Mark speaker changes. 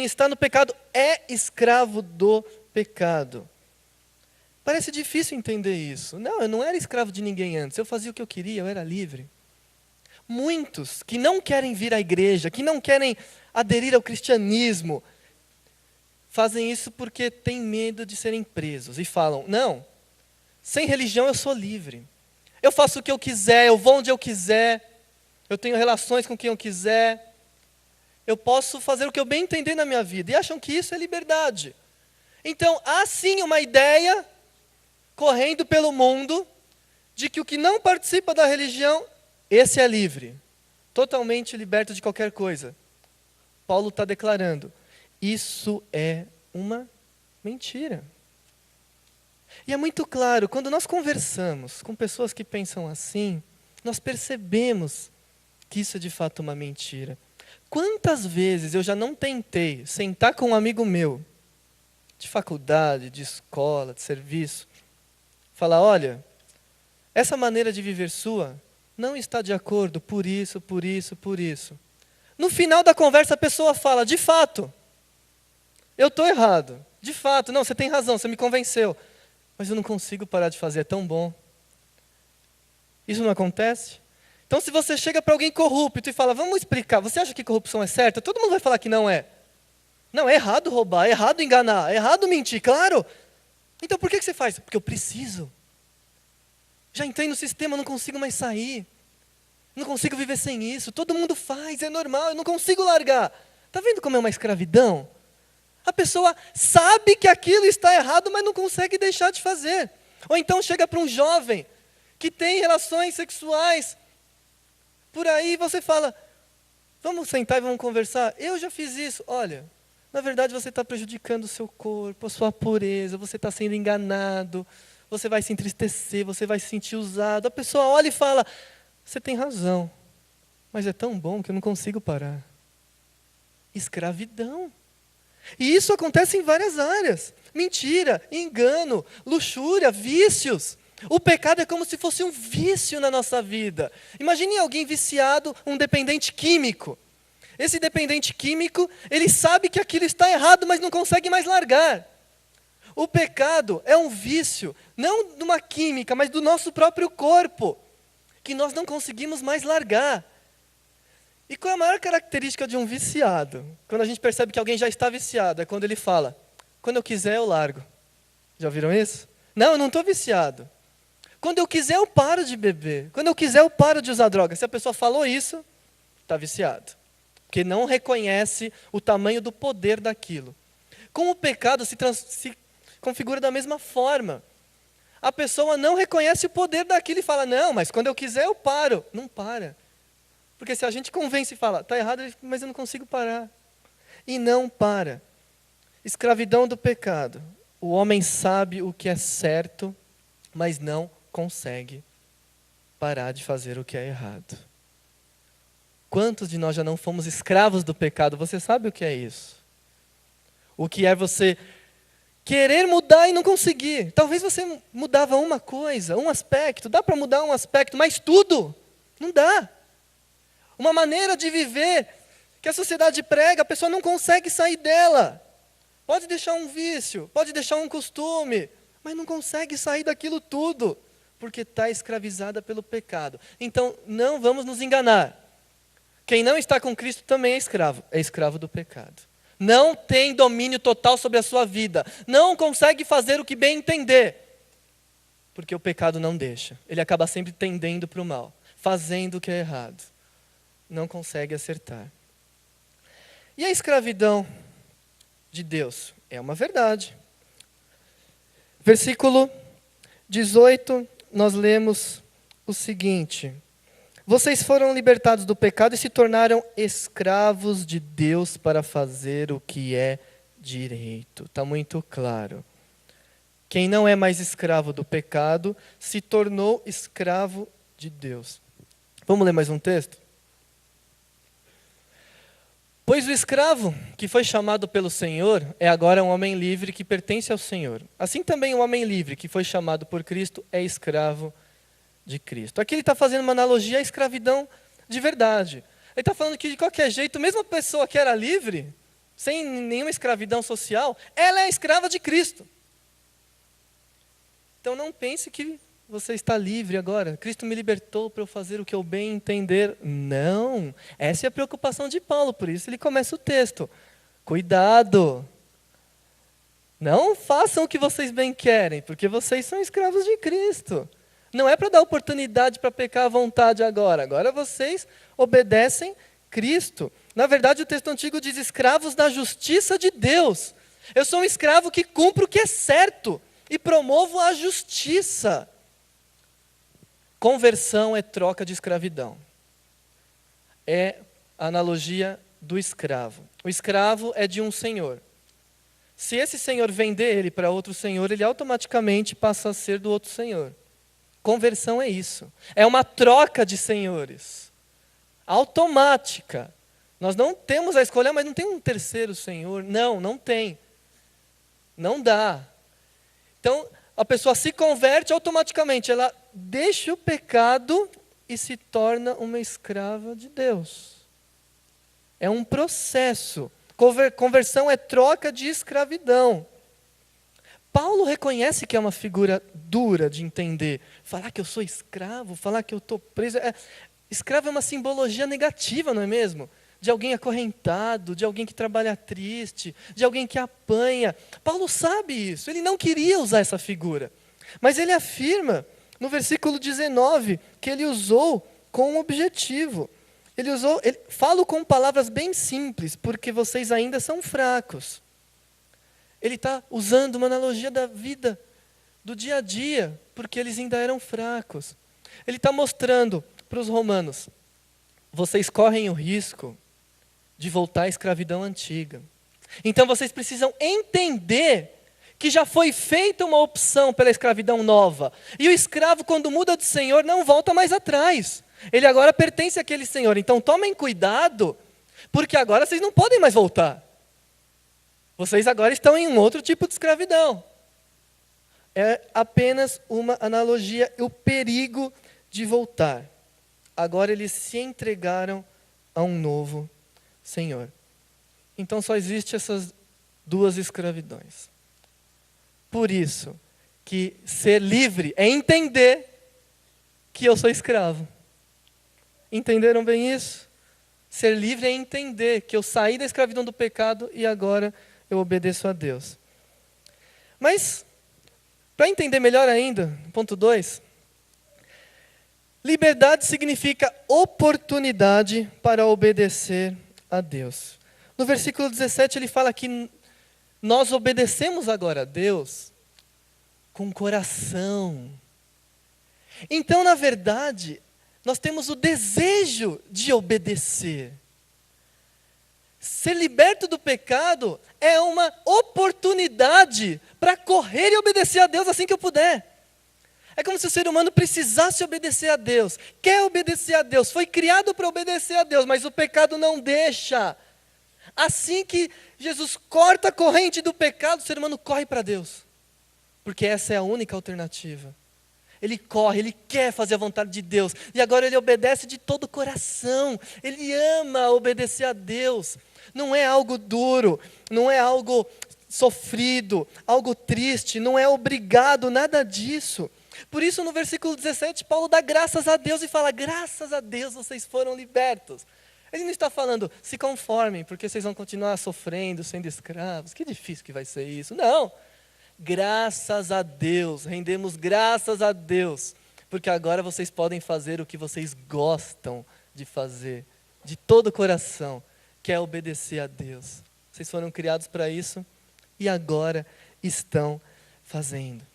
Speaker 1: Quem está no pecado é escravo do pecado. Parece difícil entender isso. Não, eu não era escravo de ninguém antes. Eu fazia o que eu queria, eu era livre. Muitos que não querem vir à igreja, que não querem aderir ao cristianismo, fazem isso porque têm medo de serem presos. E falam, não, sem religião eu sou livre. Eu faço o que eu quiser, eu vou onde eu quiser, eu tenho relações com quem eu quiser. Eu posso fazer o que eu bem entender na minha vida. E acham que isso é liberdade. Então, há sim uma ideia correndo pelo mundo de que o que não participa da religião, esse é livre. Totalmente liberto de qualquer coisa. Paulo está declarando, isso é uma mentira. E é muito claro, quando nós conversamos com pessoas que pensam assim, nós percebemos que isso é de fato uma mentira. Quantas vezes eu já não tentei sentar com um amigo meu, de faculdade, de escola, de serviço, falar, olha, essa maneira de viver sua não está de acordo por isso, por isso, por isso. No final da conversa a pessoa fala, de fato, eu estou errado. De fato, não, você tem razão, você me convenceu. Mas eu não consigo parar de fazer, é tão bom. Isso não acontece? Então se você chega para alguém corrupto e fala, vamos explicar, você acha que corrupção é certa? Todo mundo vai falar que não é. Não, é errado roubar, é errado enganar, é errado mentir, claro. Então por que você faz? Porque eu preciso. Já entrei no sistema, não consigo mais sair. Não consigo viver sem isso. Todo mundo faz, é normal, eu não consigo largar. Está vendo como é uma escravidão? A pessoa sabe que aquilo está errado, mas não consegue deixar de fazer. Ou então chega para um jovem que tem relações sexuais. Por aí você fala, vamos sentar e vamos conversar. Eu já fiz isso. Olha, na verdade você está prejudicando o seu corpo, a sua pureza, você está sendo enganado, você vai se entristecer, você vai se sentir usado. A pessoa olha e fala, você tem razão, mas é tão bom que eu não consigo parar. Escravidão. E isso acontece em várias áreas. Mentira, engano, luxúria, vícios. O pecado é como se fosse um vício na nossa vida. Imagine alguém viciado, um dependente químico. Esse dependente químico, ele sabe que aquilo está errado, mas não consegue mais largar. O pecado é um vício, não de uma química, mas do nosso próprio corpo, que nós não conseguimos mais largar. E qual é a maior característica de um viciado? Quando a gente percebe que alguém já está viciado, é quando ele fala, quando eu quiser eu largo. Já ouviram isso? Não, eu não estou viciado. Quando eu quiser eu paro de beber. Quando eu quiser eu paro de usar droga. Se a pessoa falou isso, está viciado. Porque não reconhece o tamanho do poder daquilo. Com o pecado se configura da mesma forma. A pessoa não reconhece o poder daquilo e fala, não, mas quando eu quiser eu paro. Não para. Porque se a gente convence e fala, está errado, mas eu não consigo parar. E não para. Escravidão do pecado. O homem sabe o que é certo, mas não consegue parar de fazer o que é errado. Quantos de nós já não fomos escravos do pecado? Você sabe o que é isso? O que é você querer mudar e não conseguir. Talvez você mudava uma coisa, um aspecto, dá para mudar um aspecto, mas tudo não dá. Uma maneira de viver que a sociedade prega, a pessoa não consegue sair dela. Pode deixar um vício, pode deixar um costume, mas não consegue sair daquilo tudo, porque está escravizada pelo pecado. Então, não vamos nos enganar. Quem não está com Cristo também é escravo do pecado. Não tem domínio total sobre a sua vida, não consegue fazer o que bem entender, porque o pecado não deixa. Ele acaba sempre tendendo para o mal, fazendo o que é errado. Não consegue acertar. E a escravidão de Deus? É uma verdade. Versículo 18, nós lemos o seguinte: vocês foram libertados do pecado e se tornaram escravos de Deus para fazer o que é direito. Está muito claro. Quem não é mais escravo do pecado, se tornou escravo de Deus. Vamos ler mais um texto? Pois o escravo que foi chamado pelo Senhor é agora um homem livre que pertence ao Senhor. Assim também o homem livre que foi chamado por Cristo é escravo de Cristo. Aqui ele está fazendo uma analogia à escravidão de verdade. Ele está falando que de qualquer jeito, mesmo a pessoa que era livre, sem nenhuma escravidão social, ela é escrava de Cristo. Então não pense que você está livre agora. Cristo me libertou para eu fazer o que eu bem entender. Não, essa é a preocupação de Paulo, por isso ele começa o texto. Cuidado! Não façam o que vocês bem querem, porque vocês são escravos de Cristo. Não é para dar oportunidade para pecar à vontade agora. Agora vocês obedecem Cristo. Na verdade, o texto antigo diz escravos da justiça de Deus. Eu sou um escravo que cumpro o que é certo e promovo a justiça. Conversão é troca de escravidão. É a analogia do escravo. O escravo é de um senhor. Se esse senhor vender ele para outro senhor, ele automaticamente passa a ser do outro senhor. Conversão é isso. É uma troca de senhores. Automática. Nós não temos a escolha, mas não tem um terceiro senhor. Não, não tem. Não dá. Então, a pessoa se converte automaticamente. Ela deixa o pecado e se torna uma escrava de Deus. É um processo. Conversão é troca de escravidão. Paulo reconhece que é uma figura dura de entender. Falar que eu sou escravo, falar que eu estou preso. Escravo é uma simbologia negativa, não é mesmo? De alguém acorrentado, de alguém que trabalha triste, de alguém que apanha. Paulo sabe isso, ele não queria usar essa figura. Mas ele afirma, no versículo 19, que ele usou com um objetivo. Falo com palavras bem simples, porque vocês ainda são fracos. Ele está usando uma analogia da vida, do dia a dia, porque eles ainda eram fracos. Ele está mostrando para os romanos, vocês correm o risco de voltar à escravidão antiga. Então vocês precisam entender que já foi feita uma opção pela escravidão nova. E o escravo, quando muda de senhor, não volta mais atrás. Ele agora pertence àquele senhor. Então tomem cuidado, porque agora vocês não podem mais voltar. Vocês agora estão em um outro tipo de escravidão. É apenas uma analogia, o perigo de voltar. Agora eles se entregaram a um novo Senhor. Então só existe essas duas escravidões. Por isso que ser livre é entender que eu sou escravo. Entenderam bem isso? Ser livre é entender que eu saí da escravidão do pecado e agora eu obedeço a Deus. Mas, para entender melhor ainda, ponto 2, liberdade significa oportunidade para obedecer a Deus. No versículo 17 ele fala que nós obedecemos agora a Deus com o coração. Então, na verdade, nós temos o desejo de obedecer. Ser liberto do pecado é uma oportunidade para correr e obedecer a Deus assim que eu puder. É como se o ser humano precisasse obedecer a Deus. Quer obedecer a Deus, foi criado para obedecer a Deus, mas o pecado não deixa. Assim que Jesus corta a corrente do pecado, o ser humano corre para Deus. Porque essa é a única alternativa. Ele corre, ele quer fazer a vontade de Deus. E agora ele obedece de todo o coração. Ele ama obedecer a Deus. Não é algo duro, não é algo sofrido, algo triste, não é obrigado, nada disso. Por isso, no versículo 17, Paulo dá graças a Deus e fala, graças a Deus vocês foram libertos. Ele não está falando, se conformem, porque vocês vão continuar sofrendo, sendo escravos. Que difícil que vai ser isso. Não. Graças a Deus, rendemos graças a Deus, porque agora vocês podem fazer o que vocês gostam de fazer, de todo o coração, que é obedecer a Deus. Vocês foram criados para isso e agora estão fazendo.